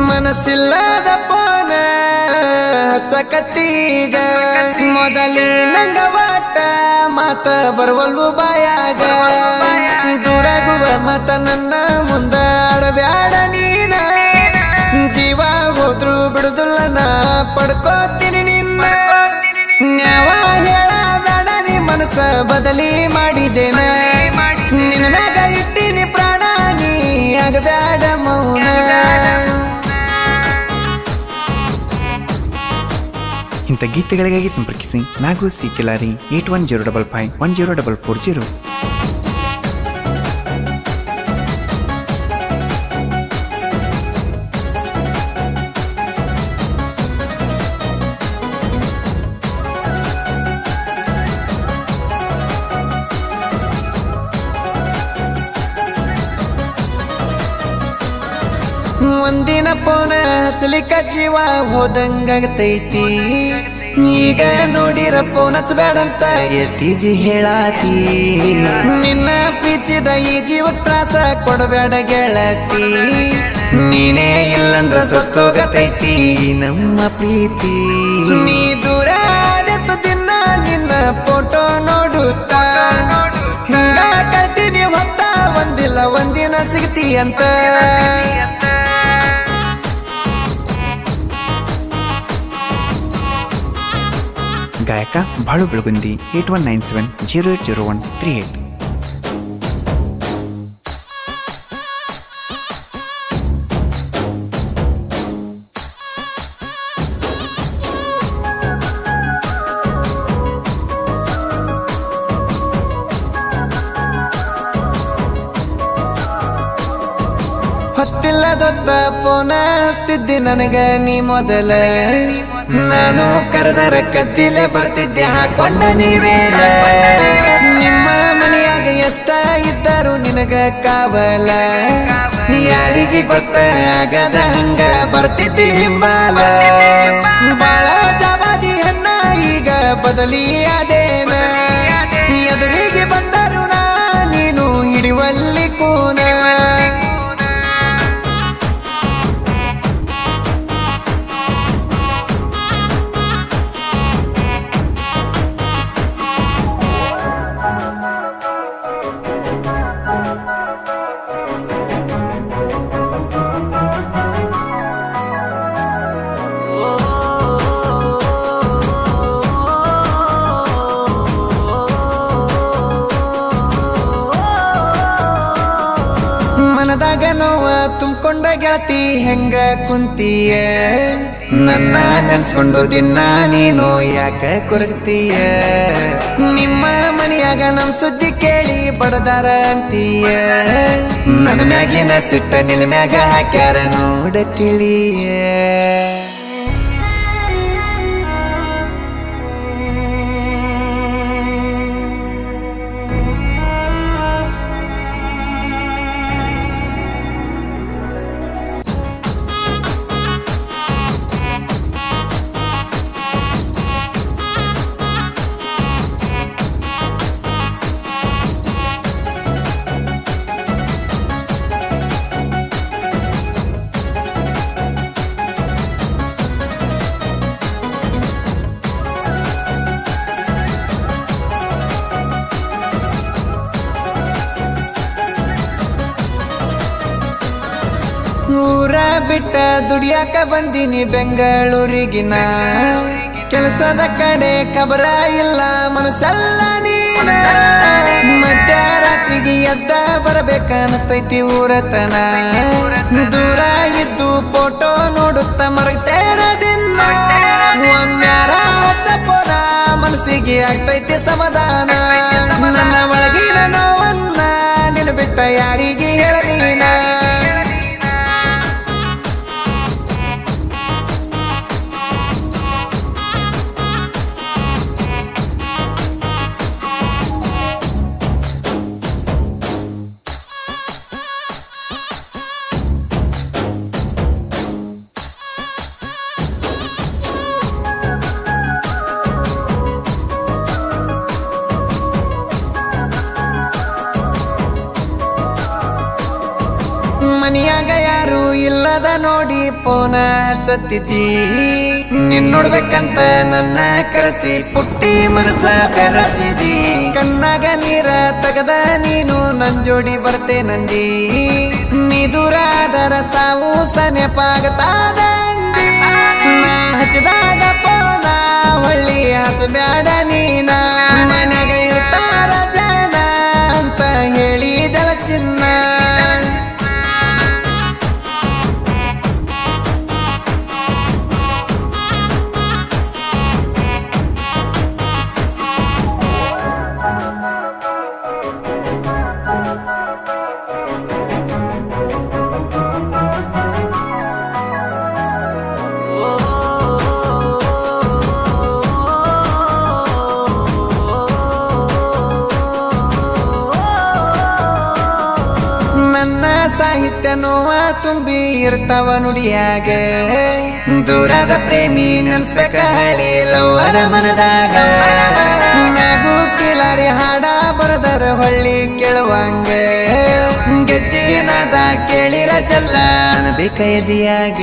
ಮನಸ್ಸಿಲ್ಲದ ಪೋನ ಹಚ್ಚಕತ್ತೀಗ ಮೊದಲಿನಂಗ ವಾಟ ಮಾತ ಬರುವಲ್ವು ಬಾಯಾಗ ದೂರಾಗುವ ಮತ ನನ್ನ ಮುಂದಾಡಬ್ಯಾಡ ನೀನ ಜೀವ ಹೋದ್ರು ಬಿಡುದಿಲ್ಲ ನಾ ಪಡ್ಕೋತೀನಿ ನಿನ್ನ ನ್ಯಾವ ಹೇಳಬೇಡ ನೀ ಮನಸ್ಸ ಬದಲಿ ಮಾಡಿದ್ದೇನ ನಿನ್ನ ಮ್ಯಾಗ ಇಟ್ಟಿನಿ ಪ್ರಾಣ ನೀ ಆಗಬ್ಯಾಡ ಮೌನ. ಇಂಥ ಗೀತೆಗಳಿಗಾಗಿ ಸಂಪರ್ಕಿಸಿ ನಾಗು ಸಿ ಕಿಲಾರಿ 8105510440. ಒಂದಿನ ಪೋನ ಹಚ್ಚಲಿಕ್ಕ ಜೀವ ಹೋದಂಗಾಗತೈತಿ ಈಗ ನೋಡಿರ ಫೋನ್ ಹಚ್ಚಬೇಡಂತ ಎಷ್ಟೀಜಿ ಹೇಳಾತಿ ನಿನ್ನ ಪ್ರೀತಿದ ಈ ಜೀವಕ್ ತ್ರಾಸ ಕೊಡಬೇಡ ಗೆಳತಿ ನೀನೇ ಇಲ್ಲಂದ್ರ ಸತ್ತೋಗತೈತಿ ನಮ್ಮ ಪ್ರೀತಿ ನೀ ದೂರ ಆದತ್ತು ದಿನ ನಿನ್ನ ಫೋಟೋ ನೋಡುತ್ತಾ ಹಿಂಗ ಕಳ್ತೀನಿ ಹೊತ್ತ ಒಂದಿಲ್ಲ ಒಂದಿನ ಸಿಗ್ತಿ ಅಂತ. ಗಾಯಕ ಬಾಳು ಬೆಳಗುಂದಿ 8197080138. ಹೊತ್ತಿಲ್ಲದೊತ್ತ ಪೋನ ಹಚ್ತಿದ್ದಿ ನನಗ ನೀ ಮೊದಲ ನಾನು ಕರೆದರ ಕದ್ದಿಲೆ ಬರ್ತಿದ್ದೆ ಹಾಕೊಂಡ ನೀವೇಲ ನಿಮ್ಮ ಮನೆಯಾಗ ಎಷ್ಟ ಇದ್ದರು ನಿನಗ ಕಾವಲ ಯಾರಿಗೆ ಗೊತ್ತ ಆಗದ ಹಂಗ ಬರ್ತಿದ್ದಿ ಹಿಂಬಾಲ ಬಾಳ ಜವಾದಿ ಹನ್ನ ಈಗ ಬದಲಿ ಅದೇನ ಎದುರಿಗೆ ಬಂದರು ನಾ ನೀನು ಹಿಡಿವಲ್ಲಿ ಕೂನ. ಮನದಾಗ ನೋವ ತುಂಬಿಕೊಂಡ ಗೆಳತಿ ಹೆಂಗ ಕುಂತೀಯ ನನ್ನ ನೆನ್ಸ್ಕೊಂಡು ದಿನ ನೀನು ಯಾಕ ಕೊರಗ್ತೀಯ ನಿಮ್ಮ ಮನೆಯಾಗ ನಮ್ ಸುದ್ದಿ ಕೇಳಿ ಬಡದಾರ ಅಂತೀಯ ನನ್ನ ಮ್ಯಾಗಿನ ಸಿಟ್ಟ ನಿನ್ನ ಮ್ಯಾಗ ಹಾಕ್ಯಾರ ನೋಡ ತಿಳಿಯ. ಊರ ಬಿಟ್ಟ ದುಡಿಯಾಕ ಬಂದಿನಿ ಬೆಂಗಳೂರಿಗಿನ ಕೆಲಸದ ಕಡೆ ಕಬರ ಇಲ್ಲ ಮನಸ್ಸಲ್ಲ ನೀನ ಮಧ್ಯರಾತ್ರಿಗೆ ಎದ್ದ ಬರಬೇಕ ಅನಸ್ತೈತಿ ಊರತನ ದೂರ ಇದ್ದು ಫೋಟೋ ನೋಡುತ್ತ ಮರಗ್ತೇರ ದಿನ ಒಮ್ಮ್ಯಾರ ಹಚ್ಚಪೋನ ಮನಸ್ಸಿಗೆ ಆಗ್ತೈತಿ ಸಮಾಧಾನ ನನ್ನ ಒಳಗಿನ ನೋವನ್ನ ನಿನ್ನ ಬಿಟ್ಟ ಯಾರಿಗೆ ಹೇಳಲೀನ. ಮನಿಯಾಗ ಯಾರು ಇಲ್ಲದ ನೋಡಿ ಪೋನ ಹಚ್ಚತ್ತಿದ್ದಿ ನಿನ್ ನೋಡ್ಬೇಕಂತ ನನ್ನ ಕರೆಸಿ ಪುಟ್ಟಿ ಮನಸ ಬೆರಸಿದಿ ಕಣ್ಣಾಗ ನೀರ ತಗದ ನೀನು ನನ್ ಜೋಡಿ ಬರ್ತೆ ನಂದಿ ನೀ ದೂರ ಆದರ ಸಾವು ಸನೆಪಾಗತಾದಂದಿ ನಾ ಹಚ್ಚಿದಾಗ ಪೋನ ಹೊಳ್ಳಿ ಹಸಬ್ಯಾಡ ನೀನ ಮನ್ಯಾಗ ಇರ್ತಾರ ಜನ ಅಂತ ಹೇಳಿದಳ ಚಿನ್ನ ನನ್ನ ಸಾಹಿತ್ಯ ನೋವ ತುಂಬಿ ಇರ್ತಾವ ನುಡಿಯಾಗ ದೂರದ ಪ್ರೇಮಿ ನೆನ್ಸ್ಬೇಕ ಹಳಿ ಲವ್ವರ ಮನದಾಗ ನಗು ಕಿಲಾರಿ ಹಾಡ ಬರದರ ಹೊಳ್ಳಿ ಕೇಳುವಂಗ ಗೆಜ್ಜಿನಾದ ಕೇಳಿರ ಚಲ್ಲ ಅನ್ಬೇಕ ಎದಿಯಾಗ